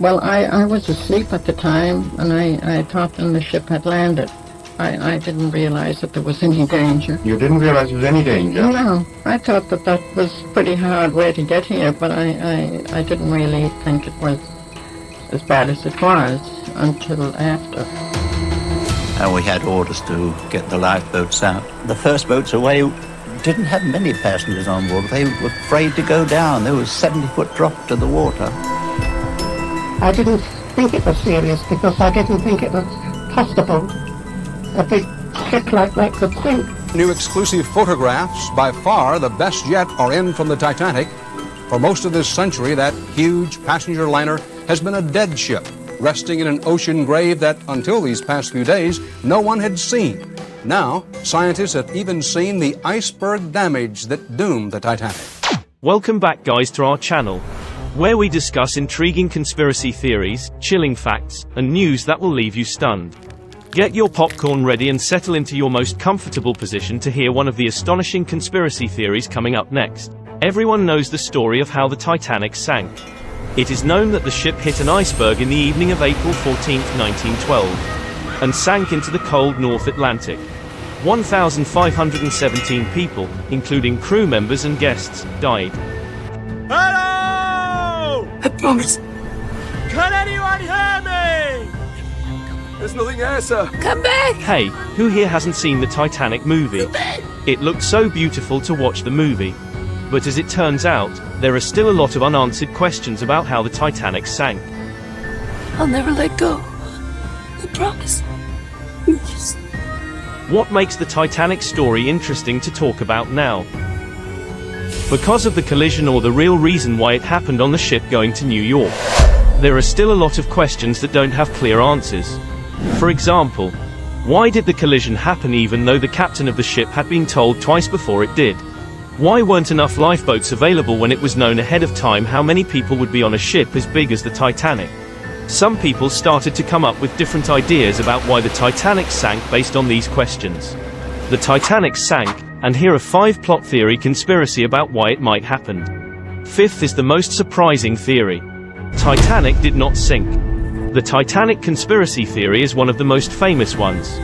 Well, I was asleep at the time, and I thought then the ship had landed. I didn't realize that there was any danger. You didn't realize there was any danger? No, I thought that was a pretty hard way to get here, but I didn't really think it was as bad as it was until after. And we had orders to get the lifeboats out. The first boats away didn't have many passengers on board. They were afraid to go down. There was a 70-foot drop to the water. I didn't think it was serious because I didn't think it was possible a big ship like that could sink. New exclusive photographs, by far the best yet, are in from the Titanic. For most of this century, that huge passenger liner has been a dead ship, resting in an ocean grave that, until these past few days, no one had seen. Now, scientists have even seen the iceberg damage that doomed the Titanic. Welcome back, guys, to our channel, where we discuss intriguing conspiracy theories, chilling facts, and news that will leave you stunned. Get your popcorn ready and settle into your most comfortable position to hear one of the astonishing conspiracy theories coming up next. Everyone knows the story of how the Titanic sank. It is known that the ship hit an iceberg in the evening of April 14, 1912, and sank into the cold North Atlantic. 1,517 people, including crew members and guests, died. Hello! I promise. Can anyone hear me? There's nothing here, sir. Come back! Hey, who here hasn't seen the Titanic movie? It looked so beautiful to watch the movie. But as it turns out, there are still a lot of unanswered questions about how the Titanic sank. I'll never let go. I promise. Yes. What makes the Titanic story interesting to talk about now? Because of the collision or the real reason why it happened on the ship going to New York? There are still a lot of questions that don't have clear answers. For example, why did the collision happen even though the captain of the ship had been told twice before it did? Why weren't enough lifeboats available when it was known ahead of time how many people would be on a ship as big as the Titanic? Some people started to come up with different ideas about why the Titanic sank based on these questions. The Titanic sank, and here are 5 plot theory conspiracy about why it might happen. 5th is the most surprising theory. Titanic did not sink. The Titanic conspiracy theory is one of the most famous ones.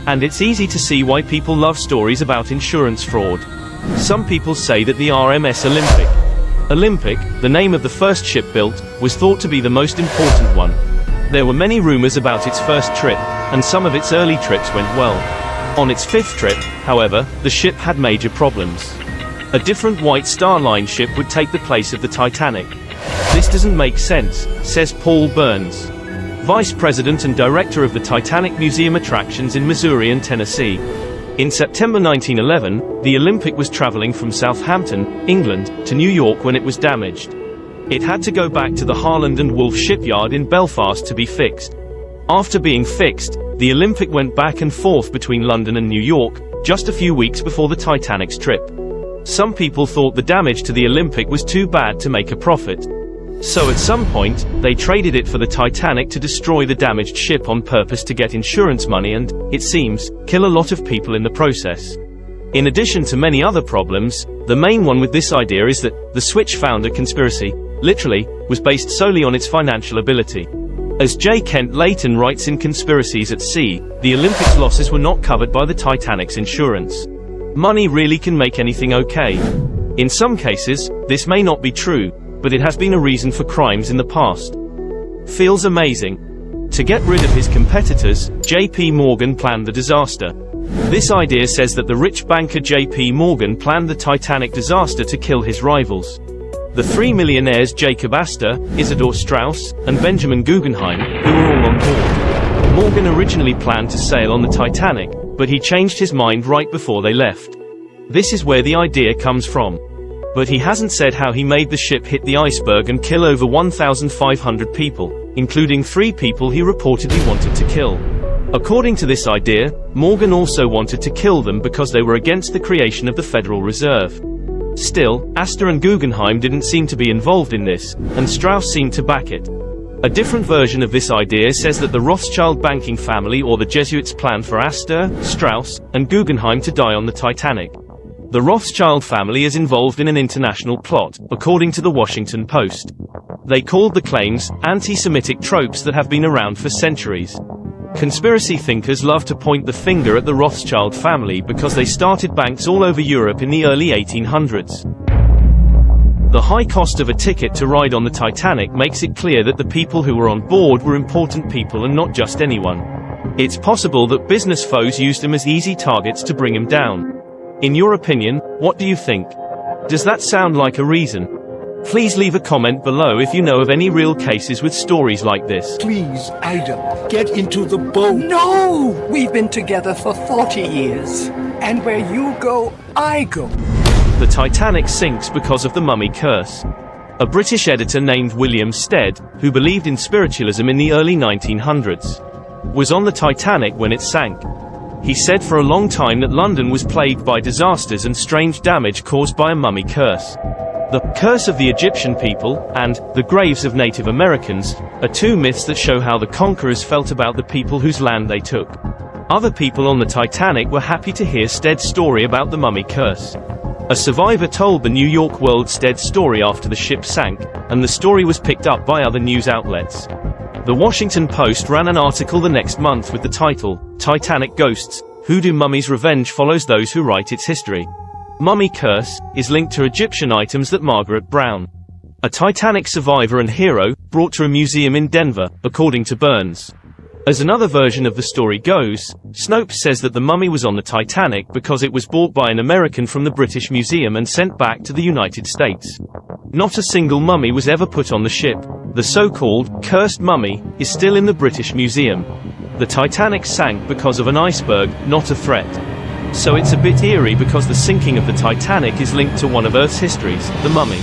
And it's easy to see why people love stories about insurance fraud. Some people say that the RMS Olympic, the name of the first ship built, was thought to be the most important one. There were many rumors about its first trip, and some of its early trips went well. On its 5th trip, however, the ship had major problems. A different White Star Line ship would take the place of the Titanic. This doesn't make sense, says Paul Burns, Vice President and Director of the Titanic Museum attractions in Missouri and Tennessee. In September 1911, the Olympic was traveling from Southampton, England, to New York when it was damaged. It had to go back to the Harland and Wolff shipyard in Belfast to be fixed. After being fixed, the Olympic went back and forth between London and New York, just a few weeks before the Titanic's trip. Some people thought the damage to the Olympic was too bad to make a profit. So at some point, they traded it for the Titanic to destroy the damaged ship on purpose to get insurance money and, it seems, kill a lot of people in the process. In addition to many other problems, the main one with this idea is that the Switch founder conspiracy, literally, was based solely on its financial ability. As J. Kent Layton writes in Conspiracies at Sea, the Olympics' losses were not covered by the Titanic's insurance. Money really can make anything okay. In some cases, this may not be true, but it has been a reason for crimes in the past. Feels amazing. To get rid of his competitors, J.P. Morgan planned the disaster. This idea says that the rich banker J.P. Morgan planned the Titanic disaster to kill his rivals. The 3 millionaires Jacob Astor, Isidor Straus, and Benjamin Guggenheim, who were all on board. Morgan originally planned to sail on the Titanic, but he changed his mind right before they left. This is where the idea comes from. But he hasn't said how he made the ship hit the iceberg and kill over 1,500 people, including 3 people he reportedly wanted to kill. According to this idea, Morgan also wanted to kill them because they were against the creation of the Federal Reserve. Still, Astor and Guggenheim didn't seem to be involved in this, and Strauss seemed to back it. A different version of this idea says that the Rothschild banking family or the Jesuits planned for Astor, Strauss, and Guggenheim to die on the Titanic. The Rothschild family is involved in an international plot, according to the Washington Post. They called the claims anti-Semitic tropes that have been around for centuries. Conspiracy thinkers love to point the finger at the Rothschild family because they started banks all over Europe in the early 1800s. The high cost of a ticket to ride on the Titanic makes it clear that the people who were on board were important people and not just anyone. It's possible that business foes used him as easy targets to bring him down. In your opinion, what do you think? Does that sound like a reason? Please leave a comment below if you know of any real cases with stories like this. Please, Ida, get into the boat. No! We've been together for 40 years. And where you go, I go. The Titanic sinks because of the mummy curse. A British editor named William Stead, who believed in spiritualism in the early 1900s, was on the Titanic when it sank. He said for a long time that London was plagued by disasters and strange damage caused by a mummy curse. The curse of the Egyptian people, and the graves of Native Americans, are two myths that show how the conquerors felt about the people whose land they took. Other people on the Titanic were happy to hear Stead's story about the mummy curse. A survivor told the New York World Stead's story after the ship sank, and the story was picked up by other news outlets. The Washington Post ran an article the next month with the title, "Titanic Ghosts, Hoodoo Mummies Revenge Follows Those Who Write Its History." Mummy curse is linked to Egyptian items that Margaret Brown, a Titanic survivor and hero, brought to a museum in Denver, according to Burns. As another version of the story goes, Snopes says that the mummy was on the Titanic because it was bought by an American from the British Museum and sent back to the United States. Not a single mummy was ever put on the ship. The so-called cursed mummy is still in the British Museum. The Titanic sank because of an iceberg, not a threat. So it's a bit eerie because the sinking of the Titanic is linked to one of Earth's histories, the mummy.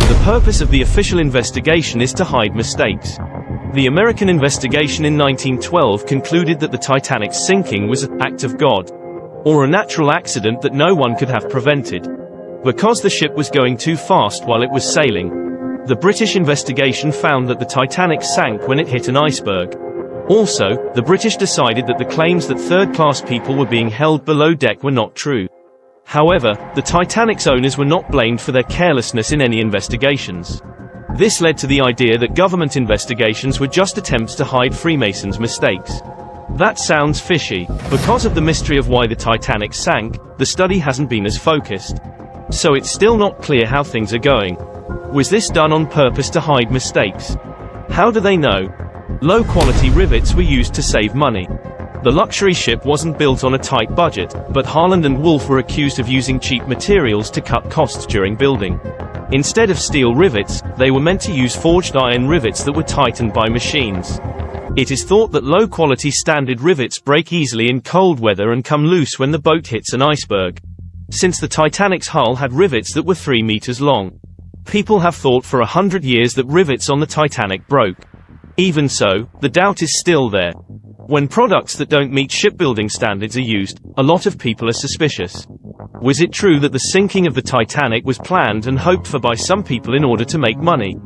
The purpose of the official investigation is to hide mistakes. The American investigation in 1912 concluded that the Titanic's sinking was an act of God, or a natural accident that no one could have prevented, because the ship was going too fast while it was sailing. The British investigation found that the Titanic sank when it hit an iceberg. Also, the British decided that the claims that third-class people were being held below deck were not true. However, the Titanic's owners were not blamed for their carelessness in any investigations. This led to the idea that government investigations were just attempts to hide Freemasons' mistakes. That sounds fishy. Because of the mystery of why the Titanic sank, the study hasn't been as focused. So it's still not clear how things are going. Was this done on purpose to hide mistakes? How do they know? Low-quality rivets were used to save money. The luxury ship wasn't built on a tight budget, but Harland and Wolff were accused of using cheap materials to cut costs during building. Instead of steel rivets, they were meant to use forged iron rivets that were tightened by machines. It is thought that low-quality standard rivets break easily in cold weather and come loose when the boat hits an iceberg. Since the Titanic's hull had rivets that were 3 meters long, people have thought for 100 years that rivets on the Titanic broke. Even so, the doubt is still there. When products that don't meet shipbuilding standards are used, a lot of people are suspicious. Was it true that the sinking of the Titanic was planned and hoped for by some people in order to make money?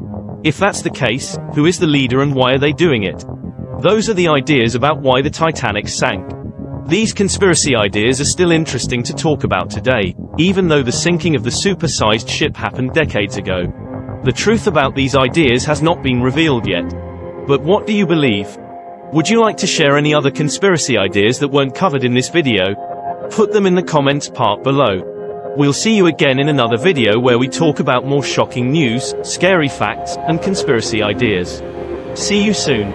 If that's the case, who is the leader and why are they doing it? Those are the ideas about why the Titanic sank. These conspiracy ideas are still interesting to talk about today, even though the sinking of the super-sized ship happened decades ago. The truth about these ideas has not been revealed yet. But what do you believe? Would you like to share any other conspiracy ideas that weren't covered in this video? Put them in the comments part below. We'll see you again in another video where we talk about more shocking news, scary facts, and conspiracy ideas. See you soon.